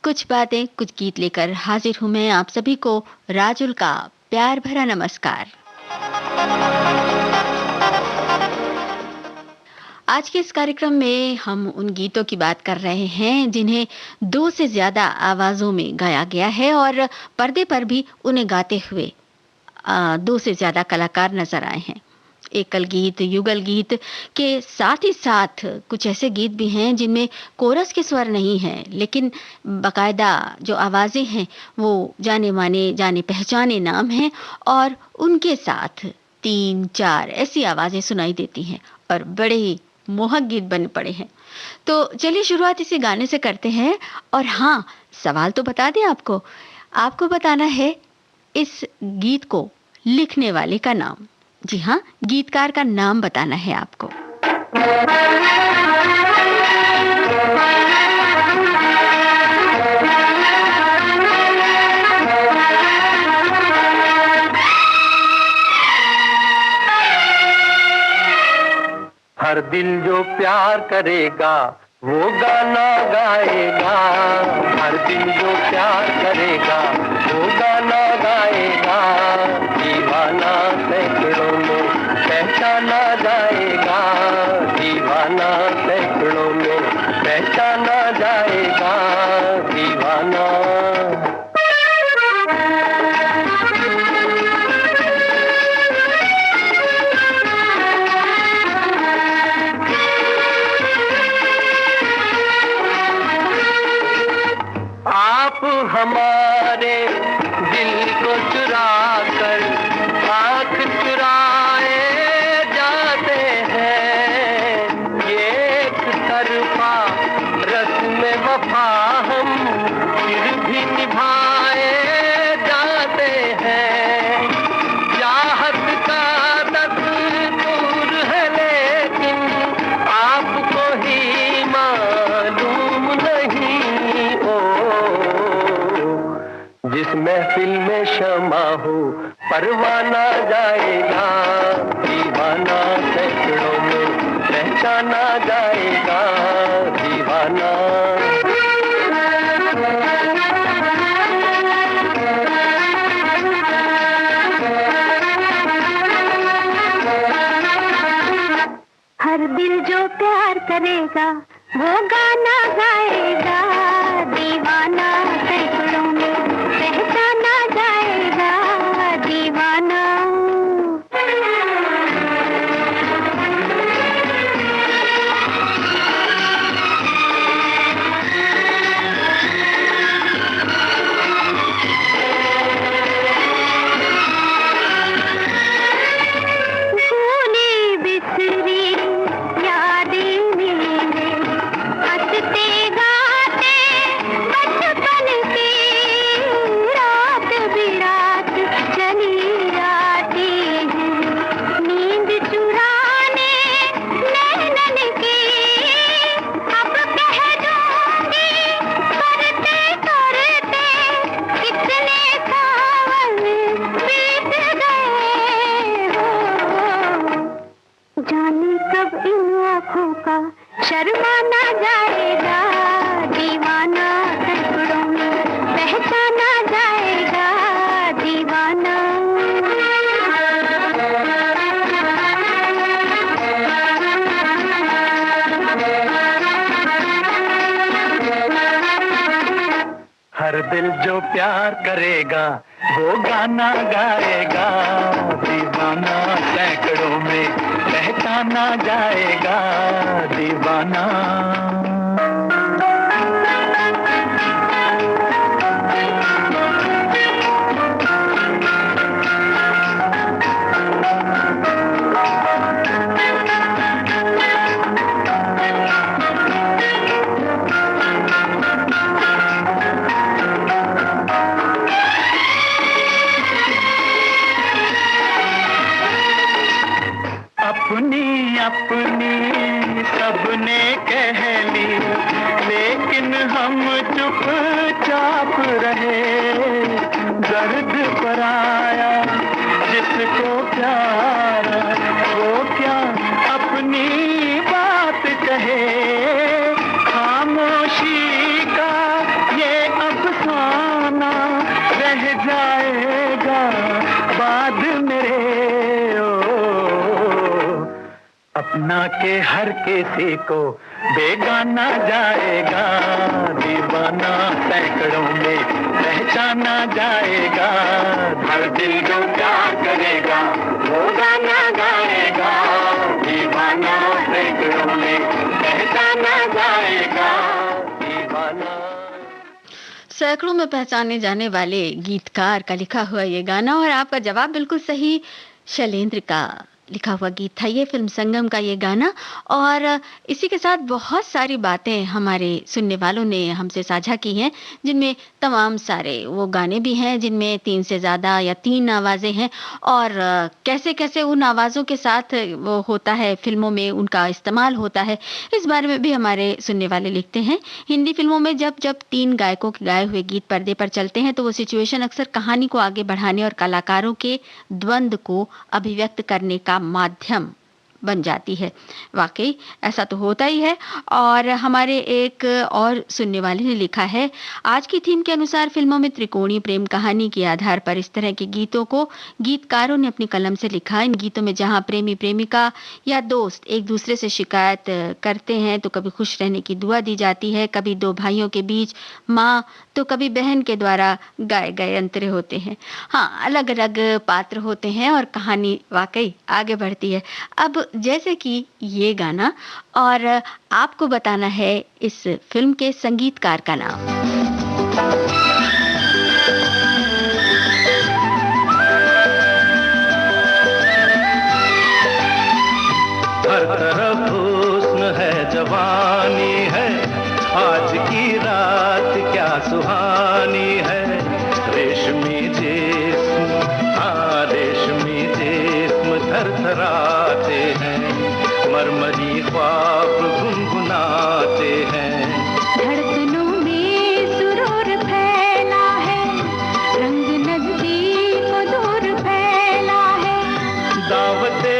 कुछ बातें कुछ गीत लेकर हाजिर हूं मैं आप सभी को राजुल का प्यार भरा नमस्कार। आज के इस कार्यक्रम में हम उन गीतों की बात कर रहे हैं जिन्हें दो से ज्यादा आवाजों में गाया गया है और पर्दे पर भी उन्हें गाते हुए दो से ज्यादा कलाकार नजर आए हैं। एकल गीत, युगल गीत के साथ ही साथ कुछ ऐसे गीत भी हैं जिनमें कोरस के स्वर नहीं हैं, लेकिन बकायदा जो आवाजें हैं वो जाने माने जाने पहचाने नाम हैं और उनके साथ तीन चार ऐसी आवाजें सुनाई देती हैं और बड़े ही मोहक गीत बन पड़े हैं। तो चलिए शुरुआत इसी गाने से करते हैं। और हाँ, सवाल तो बता दें आपको, आपको बताना है इस गीत को लिखने वाले का नाम। जी हाँ, गीतकार का नाम बताना है आपको। हर दिल जो प्यार करेगा वो गाना गाएगा। हर दिल जो प्यार करेगा वो गाना गाएगा। दीवाना सैकड़ों में पहचाना जाएगा। दीवाना सैकड़ों में पहचाना जाएगा। दीवाना हमारे दिल को चुरा कर आँख चुराए जाते हैं। ये एक तरफा रस्म वफा हम फिर भी निभाए जाते हैं। चाहत का दस्तूर है लेकिन आपको ही मालूम नहीं। जिस महफिल में शमा हो परवाना जाएगा। दीवाना सैकड़ों में पहचाना जाएगा। दीवाना हर दिल जो प्यार करेगा वो गाना गाएगा। दीवाना सैकड़ों में पहचाना जाएगा। दीवाना भूली बिसरी यादें मेरे हंसते गाते बचपन की रात बिरात चली आती है। नींद चुराने नैनन की अब कह दूंगी करते करते कितने सावन बीत गए हो। जाने कब इन आँखों का शर्माना जाएगा। दीवाना सैकड़ों में पहचाना जाएगा। दीवाना हर दिल जो प्यार करेगा वो गाना गाएगा। दीवाना सैकड़ों में पहचाना जाएगा। दीवाना अपनी अपनी सबने कह ली लेकिन हम चुपचाप रहे। दर्द पर आया जिसको प्यार वो क्या अपनी बात कहे। खामोशी का ये जाएगा बाद मेरे। ओ अपना के हर किसी को बेगाना जाएगा, दीवाना सैकड़ों में पहचाना जाएगा। हर दिल जो प्यार करेगा वो गाना गाएगा, दीवाना सैकड़ों में पहचाना जाएगा, दीवाना। सैकड़ों में पहचाने जाने वाले गीतकार का लिखा हुआ ये गाना, और आपका जवाब बिल्कुल सही, शैलेंद्र का लिखा हुआ गीत था ये, फिल्म संगम का ये गाना। और इसी के साथ बहुत सारी बातें हमारे सुनने वालों ने हमसे साझा की हैं, जिनमें तमाम सारे वो गाने भी हैं जिनमें 3 से ज़्यादा या 3 आवाज़ें हैं, और कैसे कैसे उन आवाज़ों के साथ वो होता है, फिल्मों में उनका इस्तेमाल होता है, इस बारे में भी हमारे सुनने वाले लिखते हैं। हिंदी फिल्मों में जब जब 3 गायकों के गाए हुए गीत पर्दे पर चलते हैं तो वो सिचुएशन अक्सर कहानी को आगे बढ़ाने और कलाकारों के द्वंद्व को अभिव्यक्त करने का माध्यम बन जाती है। वाकई ऐसा तो होता ही है। और हमारे एक और सुनने वाले ने लिखा है, आज की थीम के अनुसार फिल्मों में त्रिकोणीय प्रेम कहानी के आधार पर इस तरह के गीतों को गीतकारों ने अपनी कलम से लिखा। इन गीतों में जहां प्रेमी प्रेमिका या दोस्त एक दूसरे से शिकायत करते हैं तो कभी खुश रहने की दुआ दी जाती है, कभी 2 भाइयों के बीच माँ तो कभी बहन के द्वारा गाए गए अंतरे होते हैं। हाँ, अलग अलग पात्र होते हैं और कहानी वाकई आगे बढ़ती है। अब जैसे कि ये गाना, और आपको बताना है इस फिल्म के संगीतकार का नाम। हर तरफ हुस्न है, जवानी है, आज की रात क्या सुहानी है। रेशमी जिस्म, हाँ रेशमी जिस्म थरथराते हैं, मरमरी ख्वाब गुनगुनाते हैं। धड़कनों में सुरूर फैला है, रंग नजदीक दूर फैला है। दावते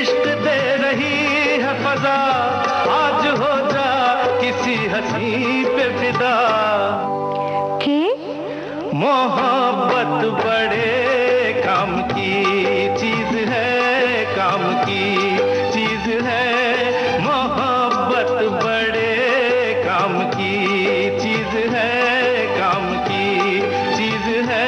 इश्क दे रही है फजा, आज हो जा किसी हंसी पे फिदा। मोहब्बत बड़े काम की चीज है, काम की चीज है। मोहब्बत बड़े काम की चीज है, काम की चीज है।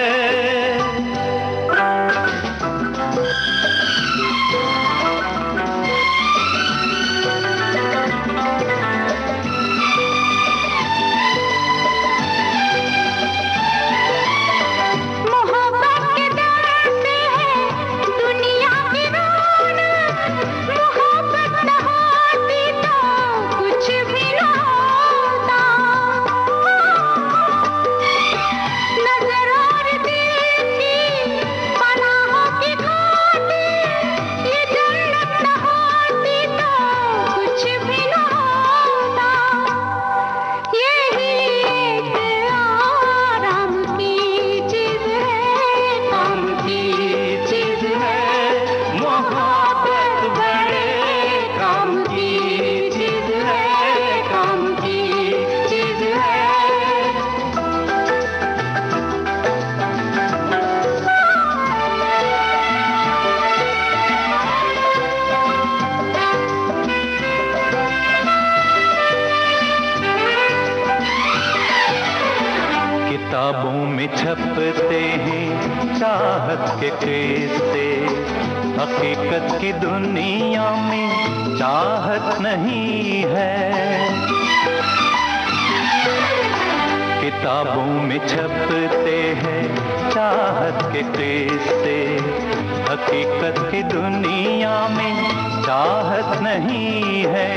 किताबों में छपते हैं चाहत के किस्से, हकीकत की दुनिया में चाहत नहीं है। किताबों में छपते हैं चाहत के किस्से, हकीकत की दुनिया में चाहत नहीं है।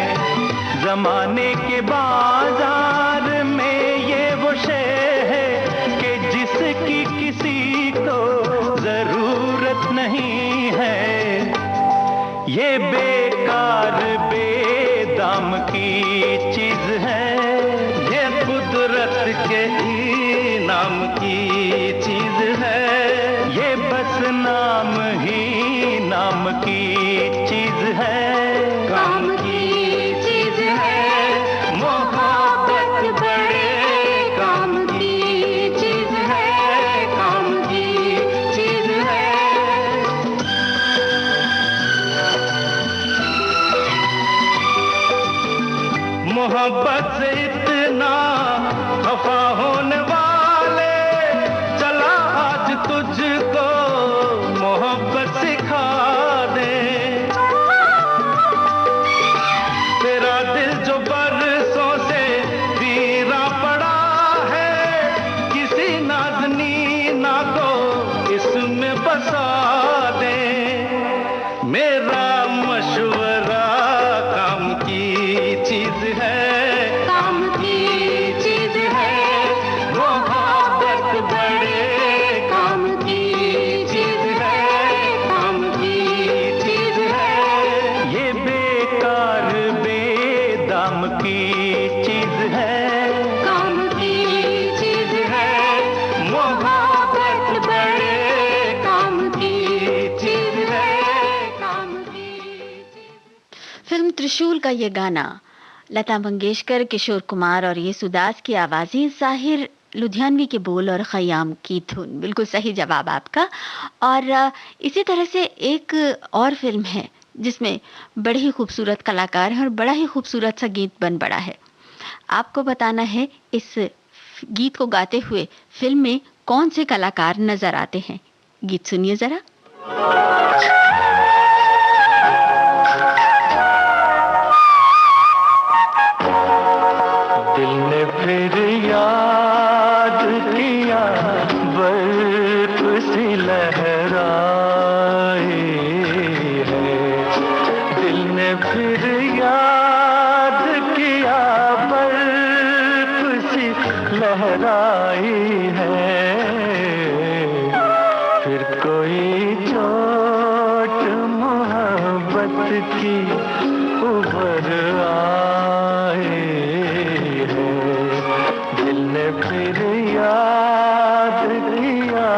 जमाने के बाजार में ये वो शे है कि जिसकी किसी को जरूरत नहीं है। ये बेकार बेदाम की चीज है, ये कुदरत के इनाम की चीज है। ये बस नाम ही नाम की चीज है, काम की चीज है। मोहब्बत बड़े काम की चीज है, काम त्रिशूल का ये गाना लता मंगेशकर, किशोर कुमार और येसुदास की आवाजें, साहिर लुधियानवी के बोल और खयाम की धुन। बिल्कुल सही जवाब आपका। और इसी तरह से एक और फिल्म है जिसमें बड़े ही खूबसूरत कलाकार हैं और बड़ा ही खूबसूरत सा गीत बन पड़ा है। आपको बताना है इस गीत को गाते हुए फिल्म में कौन से कलाकार नजर आते हैं। गीत सुनिए जरा। दिल ने फिर याद किया, बर्फ सी लहराई है। दिल ने फिर याद किया, बर्फ सी लहराई है। फिर कोई चोट मोहब्बत की उभर आई है। दिल ने फिर याद किया।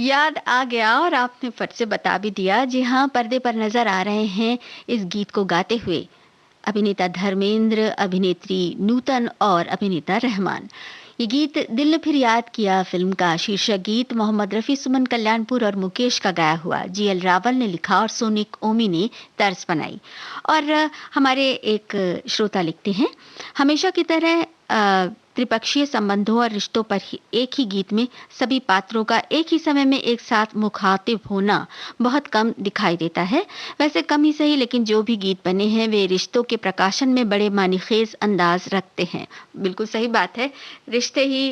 याद आ गया और आपने फट से बता भी दिया। जी हाँ, पर्दे पर नजर आ रहे हैं इस गीत को गाते हुए अभिनेता धर्मेंद्र, अभिनेत्री नूतन और अभिनेता रहमान। ये गीत दिल ने फिर याद किया फिल्म का शीर्षक गीत मोहम्मद रफी, सुमन कल्याणपुर और मुकेश का गाया हुआ। जीएल रावल ने लिखा और सोनिक ओमी ने तर्ज बनाई। और हमारे एक श्रोता लिखते हैं, हमेशा की तरह त्रिपक्षीय संबंधों और रिश्तों पर ही एक ही गीत में सभी पात्रों का एक ही समय में एक साथ मुखातिब होना बहुत कम दिखाई देता है। वैसे कम ही सही, लेकिन जो भी गीत बने हैं वे रिश्तों के प्रकाशन में बड़े मानीखेज अंदाज रखते हैं। बिल्कुल सही बात है, रिश्ते ही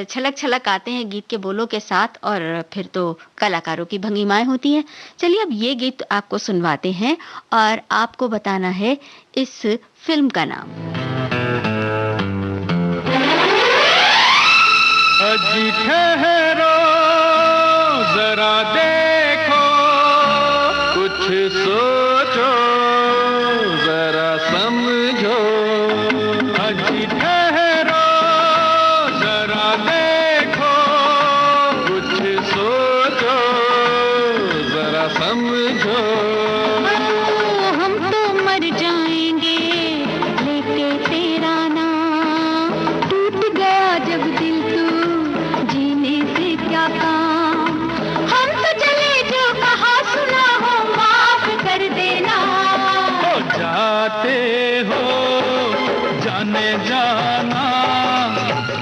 छलक छलक आते हैं गीत के बोलों के साथ और फिर तो कलाकारों की भंगिमाएं होती हैं। चलिए अब ये गीत आपको सुनवाते हैं और आपको बताना है इस फिल्म का नाम। अजी ठहरो जरा देखो समझो, अजी ठहरो जरा देखो, कुछ सोचो जरा समझो। हम तो मर जाएंगे लेके तेरा नाम, टूट गया जब दिल तू जीने से क्या काम। हम तो चले जो कहा सुना हो माफ कर देना। हो जाते हो जाने जाना,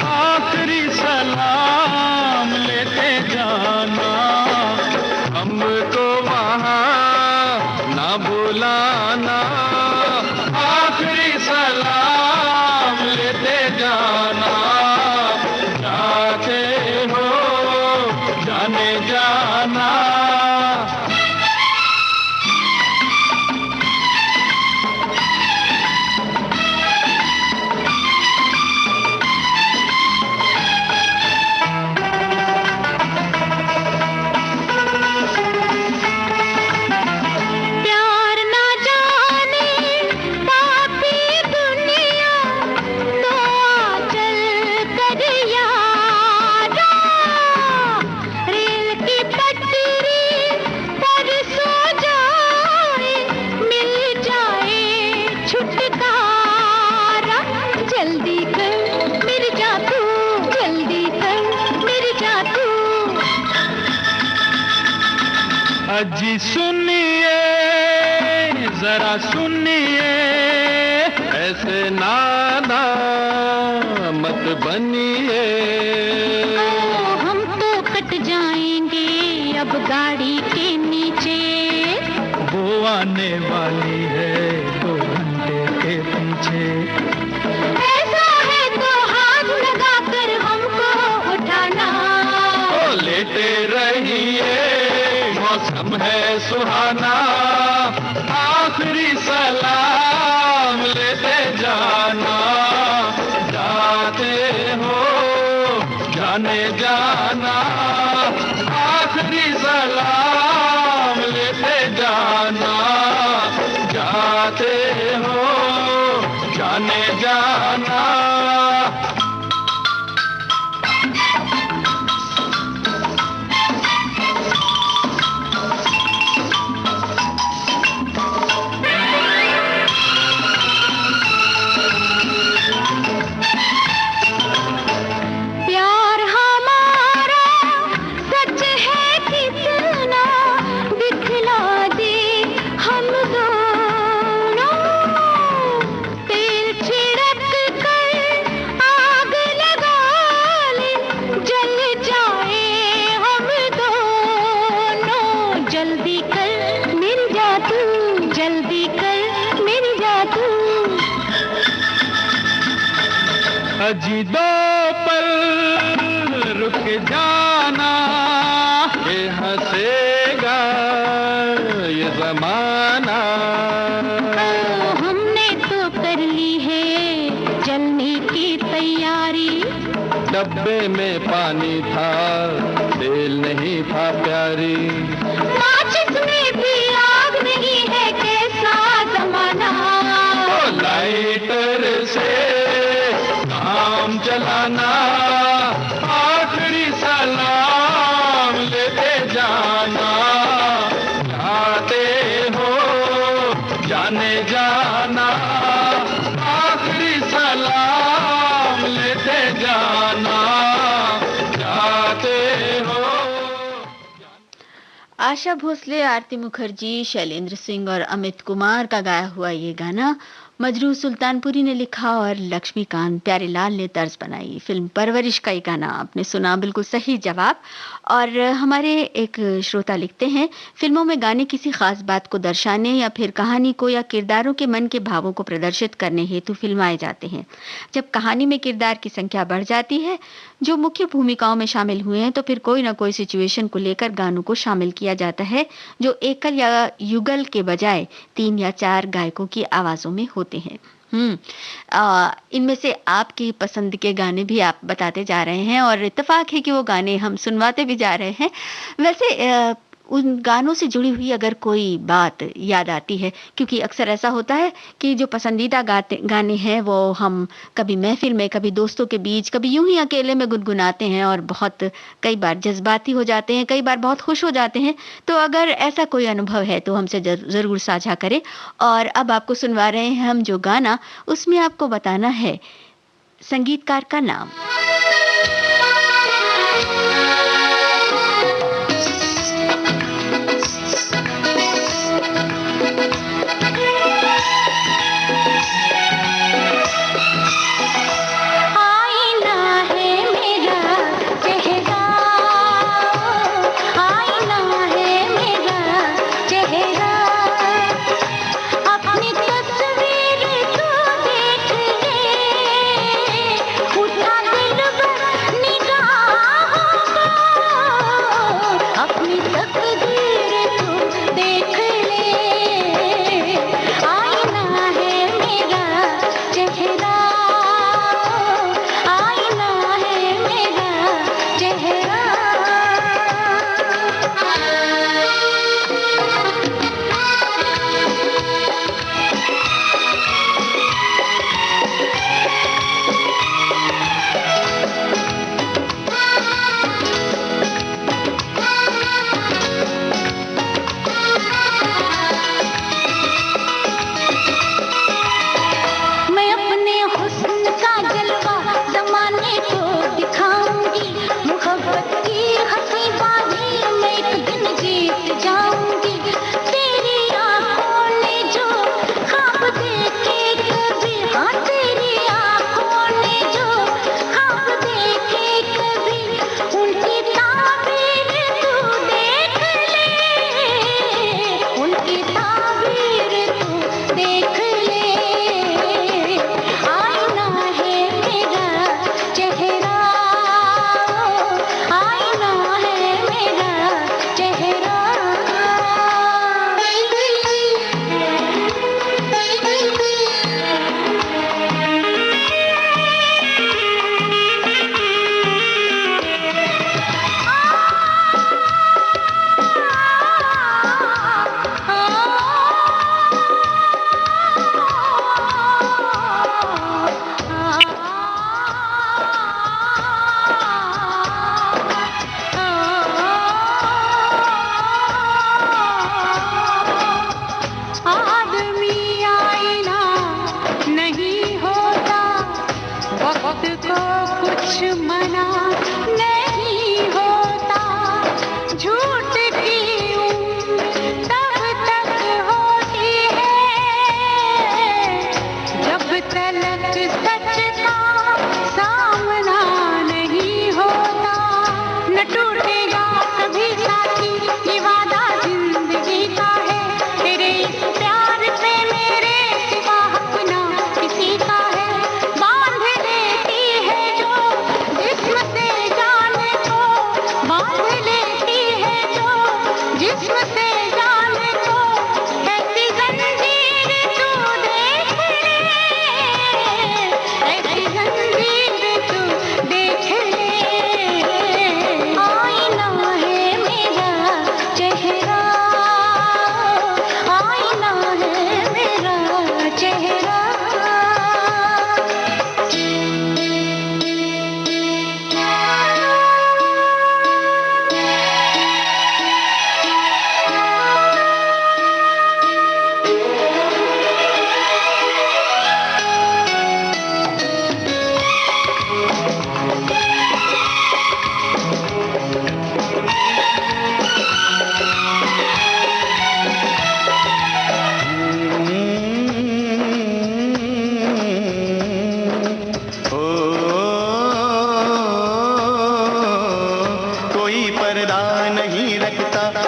आखिरी सलाम लेते जाना, हमको वहाँ ना बुलाना, आखिरी सलाम लेते जाना, जाते हो जाने जाना। प्यार ना जाने पापी दुनिया, तो आंचल कर यारा, रेल की पटरी पर सो जाए, मिल जाए छुटकारा। जल्दी कर मेरी जा तू, जल्दी कर मेरी जा तू। अजी सुनिए जरा सुनिए, ऐसे नाना मत बनिए। हम तो कट जाएंगे अब गाड़ी के नीचे, वो आने वाली है 2 घंटे के पीछे। ऐसा है तो हाथ लगा कर हमको उठाना। ओ लेटे रहिए मौसम है सुहाना, आखिरी सलाम लेते जाना, जाते हो जाने जाना, आखिरी सलाम लेते जाना, जाते हो जाने जाना। प्यार हमारा सच है कितना, दिखला दे हम दोनों। तेल छिड़क कर आग लगा ले, जल जाए हम दोनों। जल्दी कर मेरी जा तू, जल्दी कर मेरी जा तू। अजी 2 पल रुक जाना, ये हंसेगा ये जमाना। हमने तो कर ली है जलने की तैयारी, डब्बे में पानी था तेल नहीं था प्यारी। माचिस में भी आग नहीं है कैसा जमाना। ओ लाइटर से काम चलाना, आखिरी सलाम लेते जाना, जाते हो जाने जाना, आखिरी सलाम लेते जाना, जाते हो। आशा भोसले, आरती मुखर्जी, शैलेंद्र सिंह और अमित कुमार का गाया हुआ ये गाना मजरू सुल्तानपुरी ने लिखा और लक्ष्मीकांत प्यारेलाल ने तर्ज बनाई। फिल्म परवरिश का ये गाना आपने सुना, बिल्कुल सही जवाब। और हमारे एक श्रोता लिखते हैं, फिल्मों में गाने किसी खास बात को दर्शाने या फिर कहानी को या किरदारों के मन के भावों को प्रदर्शित करने हेतु फिल्माए जाते हैं। जब कहानी में किरदार की संख्या बढ़ जाती है जो मुख्य भूमिकाओं में शामिल हुए हैं, तो फिर कोई ना कोई सिचुएशन को लेकर गानों को शामिल किया जाता है जो एकल या युगल के बजाय 3 या 4 गायकों की आवाजों में होते हैं। इनमें से आपकी पसंद के गाने भी आप बताते जा रहे हैं और इत्तेफाक है कि वो गाने हम सुनवाते भी जा रहे हैं। वैसे उन गानों से जुड़ी हुई अगर कोई बात याद आती है, क्योंकि अक्सर ऐसा होता है कि जो पसंदीदा गाने हैं वो हम कभी महफ़िल में, कभी दोस्तों के बीच, कभी यूँ ही अकेले में गुनगुनाते हैं और बहुत कई बार जज़्बाती हो जाते हैं, कई बार बहुत खुश हो जाते हैं। तो अगर ऐसा कोई अनुभव है तो हमसे ज़रूर साझा करें। और अब आपको सुनवा रहे हैं हम जो गाना, उसमें आपको बताना है संगीतकार का नाम।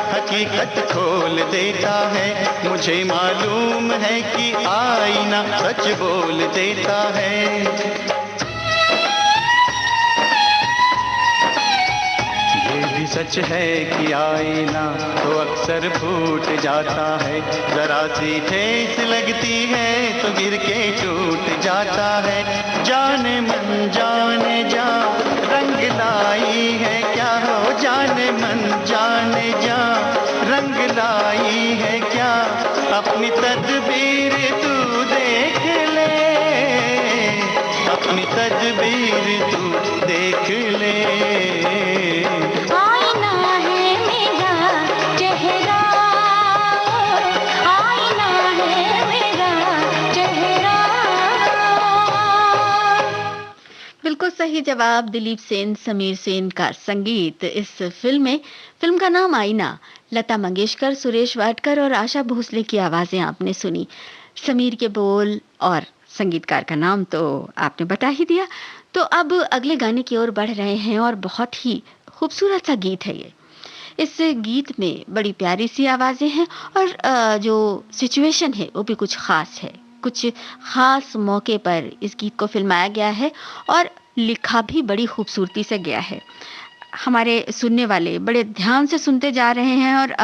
हकीकत खोल देता है, मुझे मालूम है कि आईना सच बोल देता है। ये भी सच है कि आईना तो अक्सर फूट जाता है, जरा सी ठेस लगती है तो गिर के टूट जाता है। जाने मन जाने जा रंग लाई है क्या हो, जाने मन जाने जा अपनी तदबीर तू देख ले। आईना है मेरा चेहरा, आईना है मेरा चेहरा। बिल्कुल सही जवाब, दिलीप सेन, समीर सेन का संगीत इस फिल्म में। फिल्म का नाम आईना। लता मंगेशकर, सुरेश वाडकर और आशा भोसले की आवाजें आपने सुनी। समीर के बोल और संगीतकार का नाम तो आपने बता ही दिया। तो अब अगले गाने की ओर बढ़ रहे हैं और बहुत ही खूबसूरत सा गीत है ये। इस गीत में बड़ी प्यारी सी आवाजें हैं और जो सिचुएशन है वो भी कुछ खास है। कुछ खास मौके पर इस गीत को फिल्माया गया है और लिखा भी बड़ी खूबसूरती से गया है। हमारे सुनने वाले बड़े ध्यान से सुनते जा रहे हैं और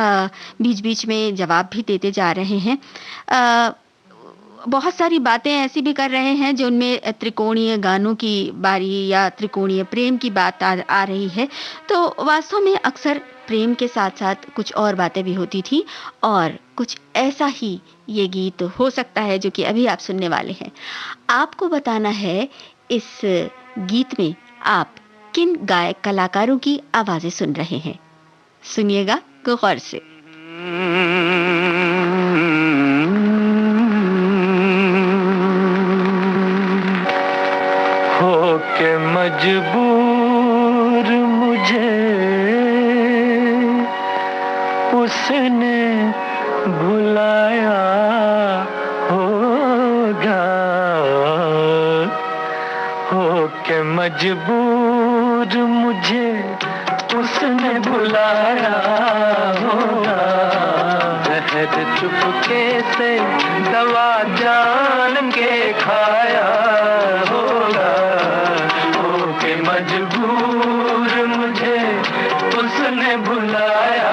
बीच-बीच में जवाब भी देते जा रहे हैं। बहुत सारी बातें ऐसी भी कर रहे हैं जो उनमें त्रिकोणीय गानों की बारी या त्रिकोणीय प्रेम की बात आ रही है। तो वास्तव में अक्सर प्रेम के साथ-साथ कुछ और बातें भी होती थी और कुछ ऐसा ही ये गीत हो सकता है जो कि अभी आप सुनने वाले हैं। आपको बताना है इस गीत में आप किन गायक कलाकारों की आवाजें सुन रहे हैं। सुनिएगा गौर से। हो के मजबूर मुझे उसने भुलाया होगा, हो के मजबूर मुझे उसने भुलाया होगा। जहर चुपके से दवा जान के खाया होगा, हो के मजबूर मुझे उसने भुलाया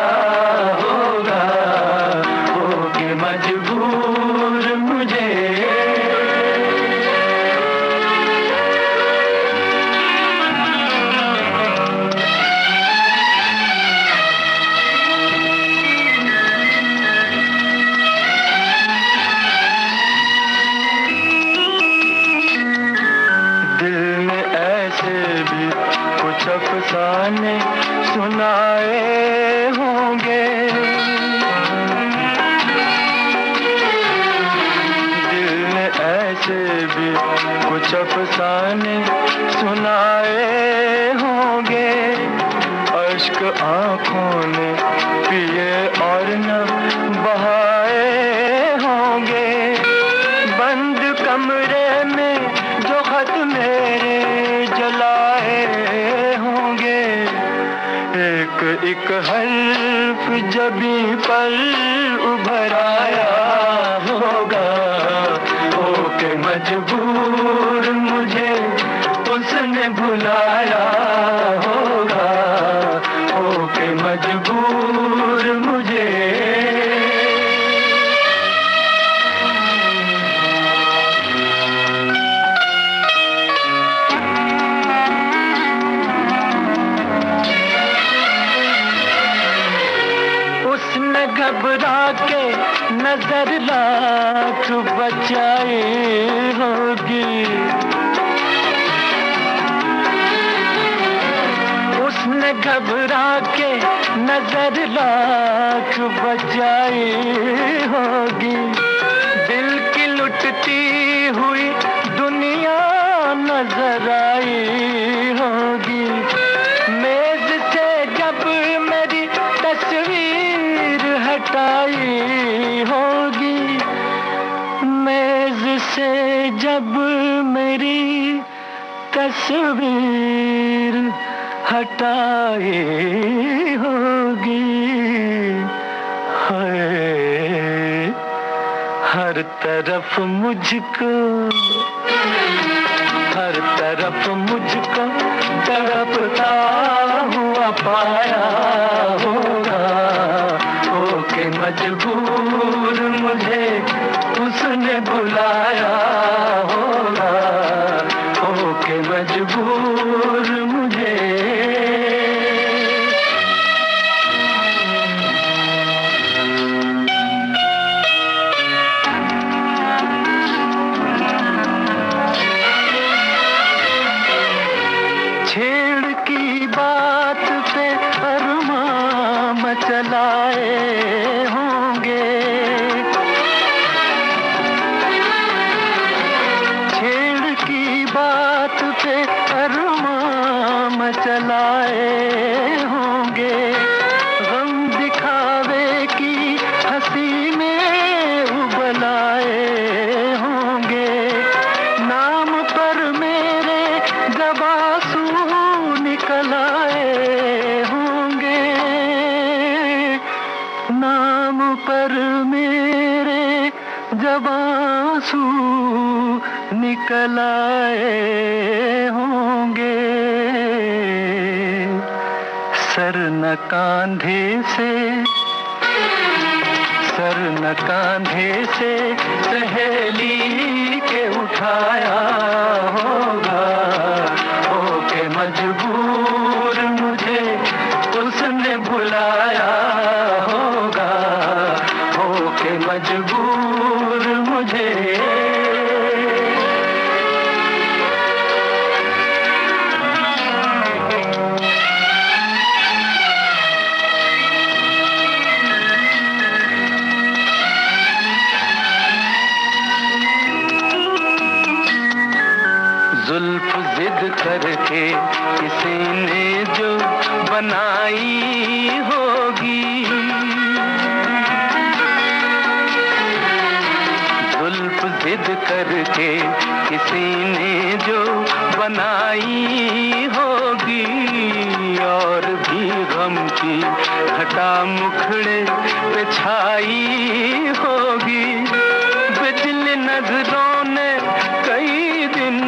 होगा, हो के मजबूर मुझे। अफसाने सुनाए होंगे, दिल ने ऐसे भी कुछ अफसाने सुनाए होंगे। अश्क आँखों ने पिए और न बहाए होंगे। बंद कमरे में जो खत मेरे जलाए होंगे, एक एक हर्फ जबी पर उभर आया होगा। हो के मजबूर मुझे उसने भुलाया होगा, हो के मजबूर मुझे। घबरा के नजर लाख बचाई होगी, उसने घबरा के नजर लाख बचाई होगी। दिल की लुटती हुई दुनिया नजर आई होगी। मेज से जब मेरी तस्वीर हटाई होगी, मेज से जब मेरी तस्वीर हटाई होगी। हर तरफ मुझको, हर तरफ मुझको तड़पता हुआ पाया होगा। हो के मजबूर मुझे उसने बुलाया होगा, हो के मजबूर मुझे। से अरमान मचलाए होंगे, गम दिखावे की हंसी में उबलाए होंगे, नाम पर मेरे जब आंसू निकल आए होंगे, नाम पर मेरे जब आंसू निकल आए होंगे। सर न कांधे से, सर न कांधे से सहेली के उठाया होगा, होके मजबूर मुझे उसने बुलाया होगा, होके मजबूर मुझे। जुल्फ जिद करके किसी ने जो बनाई होगी, जुल्फ जिद करके किसी ने जो बनाई होगी, और भी गम की घटा मुखड़े पे छाई होगी, बिजली नजरों ने कई दिन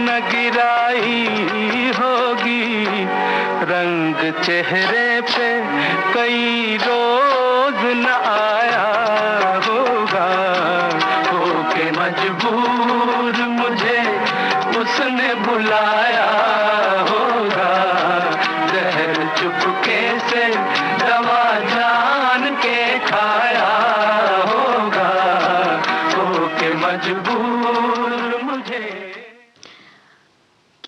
न गिराई होगी, रंग चेहरे पे कई रोज न आया होगा, होके मजबूर मुझे उसने बुलाया होगा, जहर चुपके से दवा जान के खाया होगा, होके मजबूर मुझे।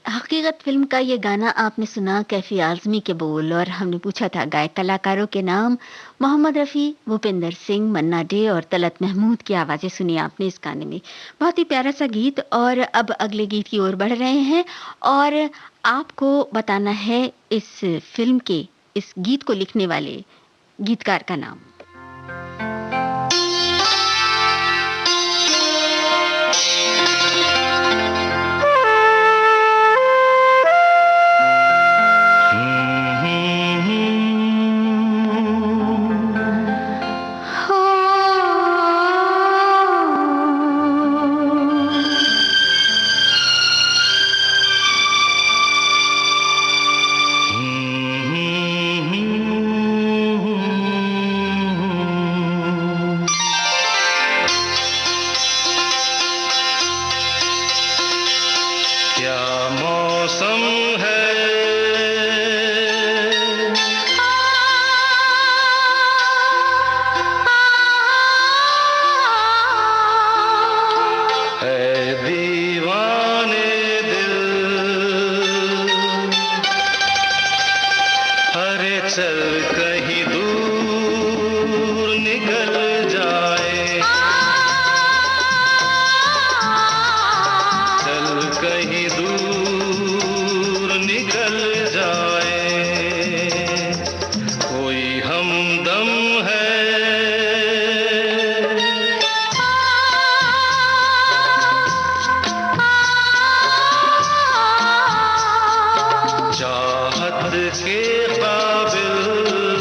हकीकत फिल्म का ये गाना आपने सुना, कैफी आजमी के बोल, और हमने पूछा था गायक कलाकारों के नाम। मोहम्मद रफ़ी, भूपिंदर सिंह, मन्ना डे और तलत महमूद की आवाज़ें सुनी आपने इस गाने में। बहुत ही प्यारा सा गीत। और अब अगले गीत की ओर बढ़ रहे हैं और आपको बताना है इस फिल्म के इस गीत को लिखने वाले गीतकार का नाम। चाहत के काबिल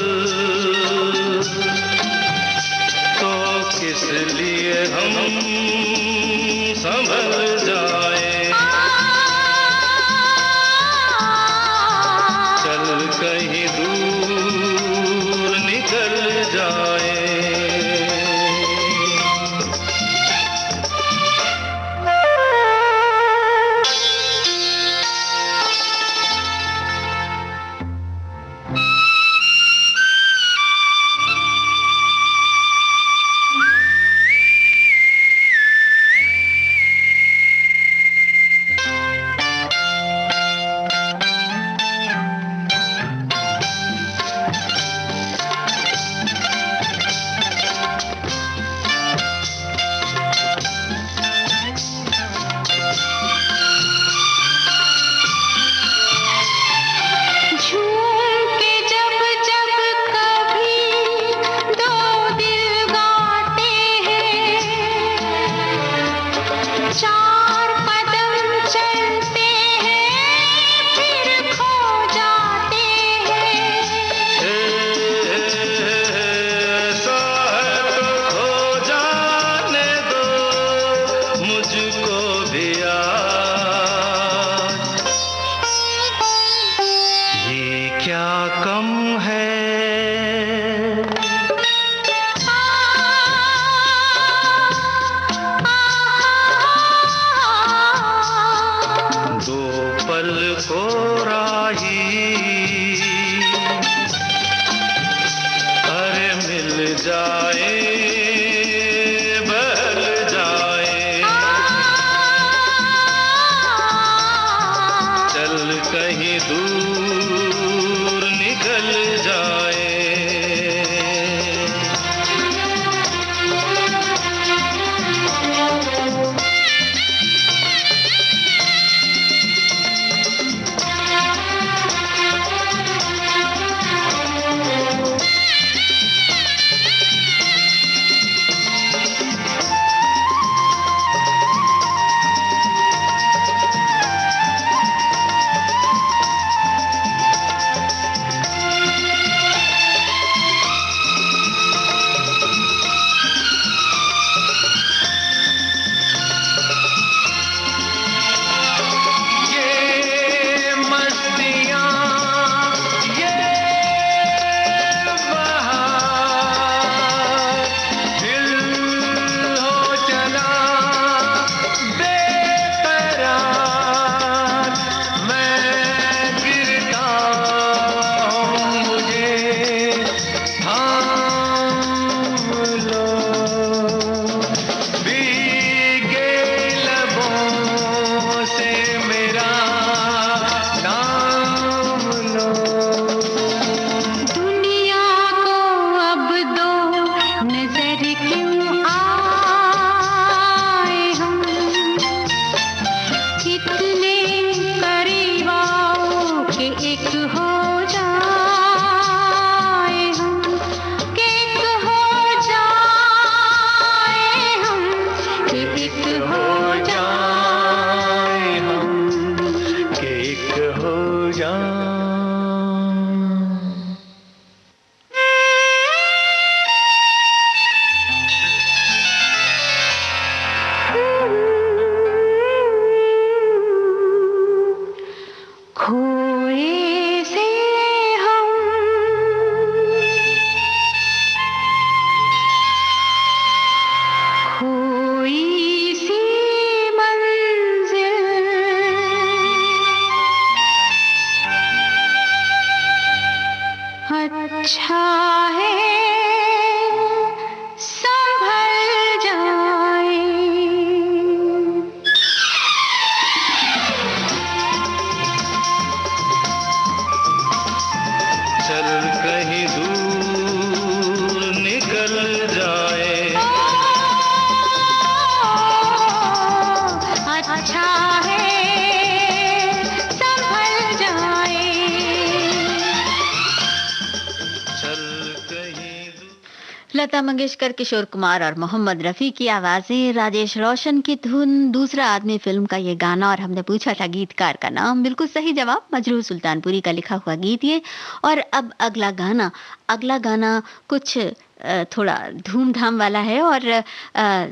चल कहीं दूर निकल जाए। लता मंगेशकर, किशोर कुमार और मोहम्मद रफ़ी की आवाज़ें, राजेश रोशन की धुन, दूसरा आदमी फिल्म का ये गाना। और हमने पूछा था गीतकार का नाम, बिल्कुल सही जवाब, मजरूह सुल्तानपुरी का लिखा हुआ गीत ये। और अब अगला गाना कुछ थोड़ा धूमधाम वाला है और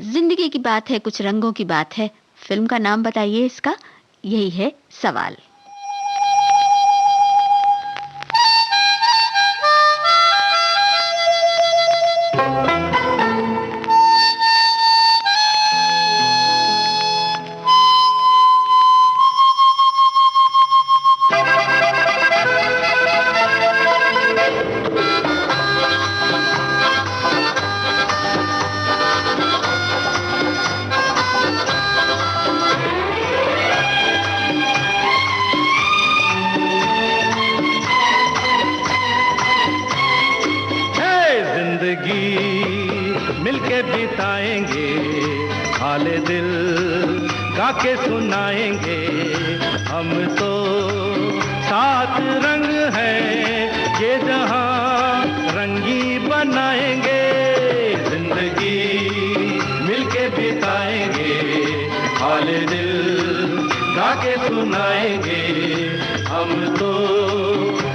जिंदगी की बात है, कुछ रंगों की बात है। फिल्म का नाम बताइए इसका, यही है सवाल। मिलके बिताएंगे, हाले दिल गा के सुनाएंगे। हम तो सात रंग हैं, ये जहां रंगी बनाएंगे। जिंदगी मिलके बिताएंगे, हाले दिल गा के सुनाएंगे। हम तो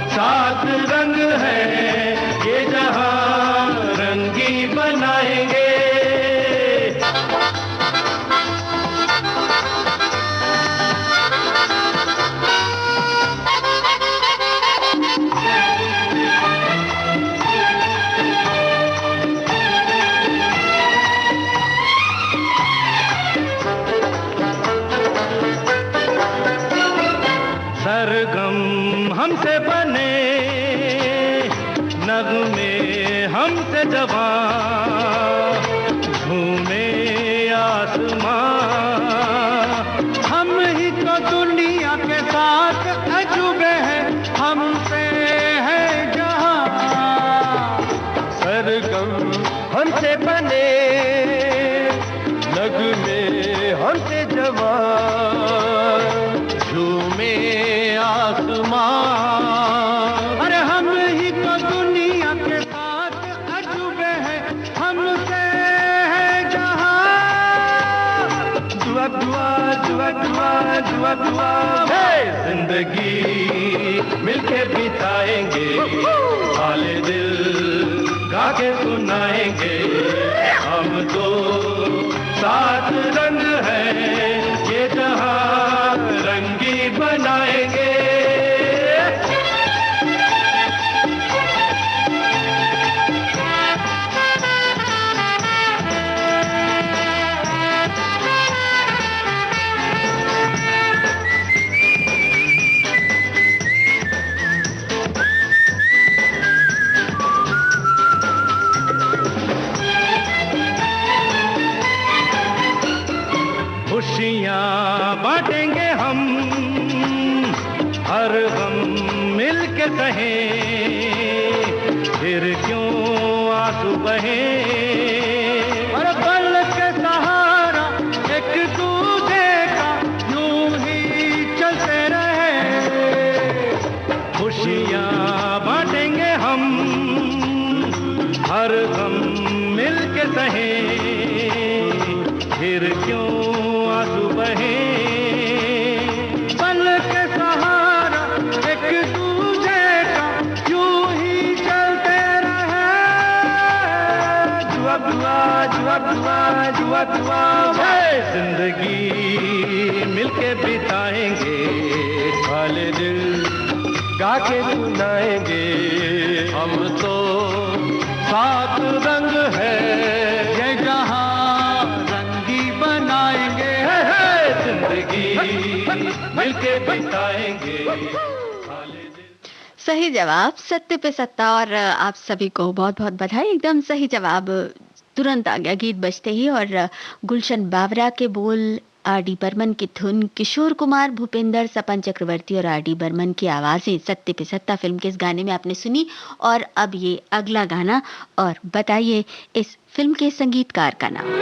सात रंग हैं, ये जहां रंगी बनाएंगे। सरगम हमसे बने, नगमे हमसे जवां, झूमे आसमां, हम ही तो दुनिया के साथ अजूबे हैं, हमसे है जहां सरगम हमसे बने, नगमे हमसे जवान, झूमे आसमान। अरे हम ही तो दुनिया के साथ अजूबे हैं, हमसे है जहां दुआ दुआ दुआ दुआ दुआ दुआ। जिंदगी मिलके बिताएंगे, हाले दिल गा के सुनाएंगे, हम तो सात रंग है, ये जहां रंगी बनाएंगे। खुशियाँ बांटेंगे हम, हर गम मिल के सहें, फिर क्यों आंसू बहे। और पल के सहारा एक दूजे का यूं ही चलते रहे। खुशियाँ बांटेंगे हम, हर गम मिल के सहें, फिर क्यों आंसू बहे। पल के सहारा एक दूजे का यूं ही चलते रहे। जुआ जुआ जुआ जुआ जुआ जुआ। जिंदगी मिलके बिताएंगे, हाले दिल गा के सुनाएंगे, हम तो सात रंग है, ये जहां मिलके बिताएंगे। सही जवाब, सत्य पे सत्ता। और आप सभी को बहुत बहुत बधाई, एकदम सही जवाब तुरंत आ गया गीत बजते ही। और गुलशन बावरा के बोल, आर डी बर्मन की धुन, किशोर कुमार, भूपेंद्र, सपन चक्रवर्ती और आर डी बर्मन की आवाजें सत्य पे सत्ता फिल्म के इस गाने में आपने सुनी। और अब ये अगला गाना, और बताइए इस फिल्म के संगीतकार का नाम।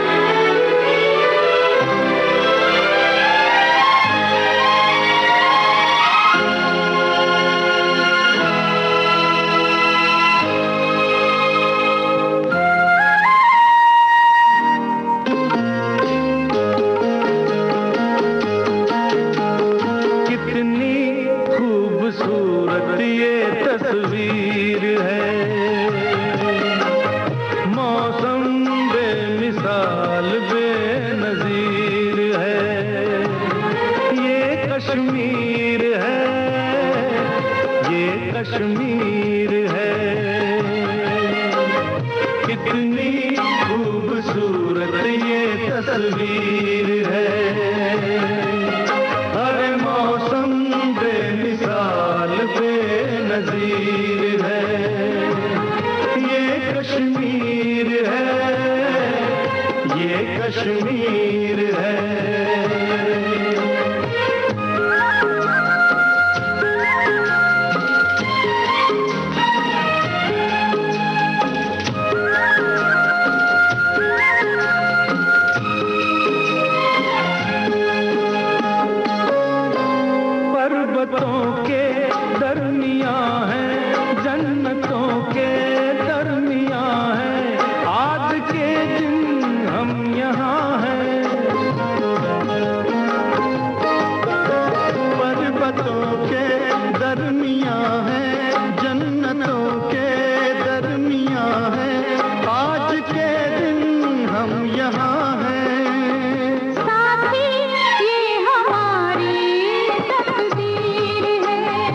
कश्मीर है, कितनी खूबसूरत ये तस्वीर है। हर मौसम बेमिसाल बेनजीर है, ये कश्मीर है, ये कश्मीर है। साथी ये हमारी तकदीर है।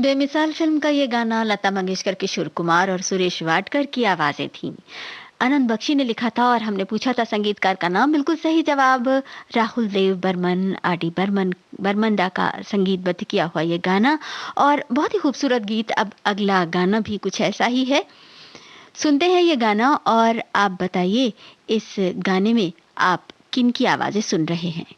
बेमिसाल फिल्म का ये गाना लता मंगेशकर, किशोर कुमार और सुरेश वाडकर की आवाजें थीं। आनंद बख्शी ने लिखा था और हमने पूछा था संगीतकार का नाम। बिल्कुल सही जवाब, राहुल देव बर्मन, आर डी बर्मंडा का संगीतबद्ध किया हुआ ये गाना, और बहुत ही खूबसूरत गीत। अब अगला गाना भी कुछ ऐसा ही है, सुनते हैं ये गाना और आप बताइए इस गाने में आप किन की आवाजें सुन रहे हैं।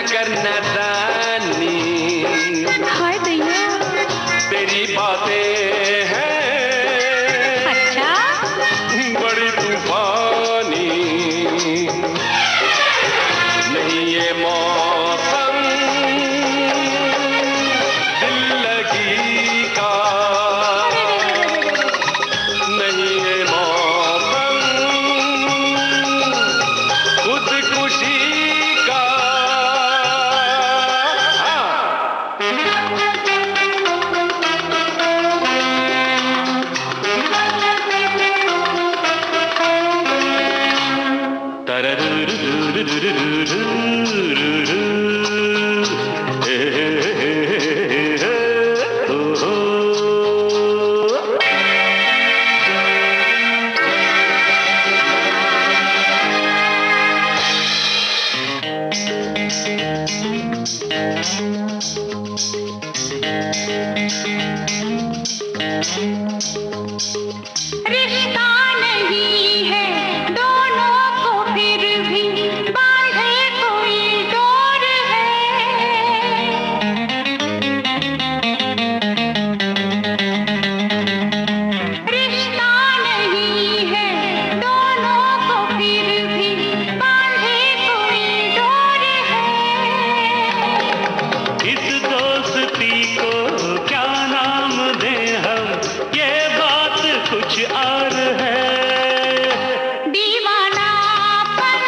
कर नादानी, हाय दैया, तेरी बातें हैं अच्छा बड़ी तूफानी, नहीं ये मौसम दिल लगी का, नहीं ये मौसम खुदकुशी का। रिश्ता नहीं है दोनों को फिर भी बांधे कोई डोर है। रिश्ता नहीं है दोनों को फिर भी बांधे कोई डोर है। इस दोस्ती को क्या नाम दें हम, ये बात कुछ और है। दीवानापन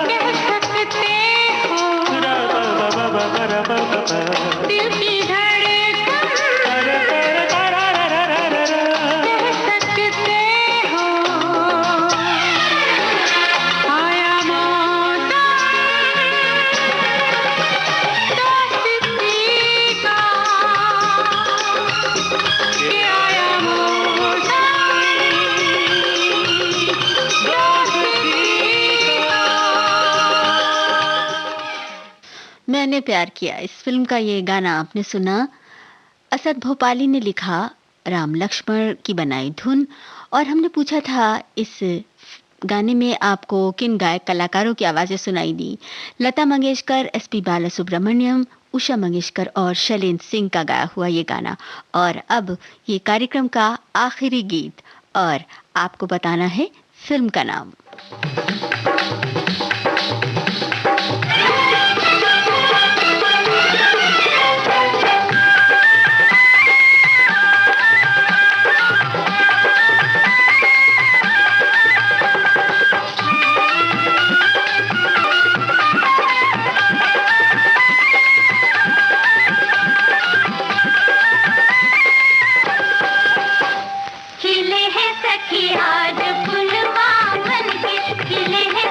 कह सकते हो, दिल की धड़कन कह सकते हो। आया मौसम दोस्ती का, कि आया मौसम दोस्ती का। मैंने प्यार किया, इस फिल्म का ये गाना आपने सुना। असद भोपाली ने लिखा, राम लक्ष्मण की बनाई धुन। और हमने पूछा था इस गाने में आपको किन गायक कलाकारों की आवाज़ें सुनाई दी। लता मंगेशकर, एसपी बालासुब्रमण्यम, उषा मंगेशकर और शैलेंद्र सिंह का गाया हुआ ये गाना। और अब ये कार्यक्रम का आखिरी गीत, और आपको बताना है फिल्म का नाम। खिले हैं सखी आज फुलवा बनके, खिले हैं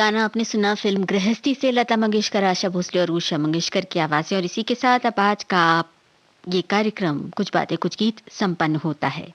गाना आपने सुना फिल्म गृहस्थी से, लता मंगेशकर, आशा भोसले और उषा मंगेशकर की आवाज़ें। और इसी के साथ अब आज का ये कार्यक्रम कुछ बातें कुछ गीत संपन्न होता है।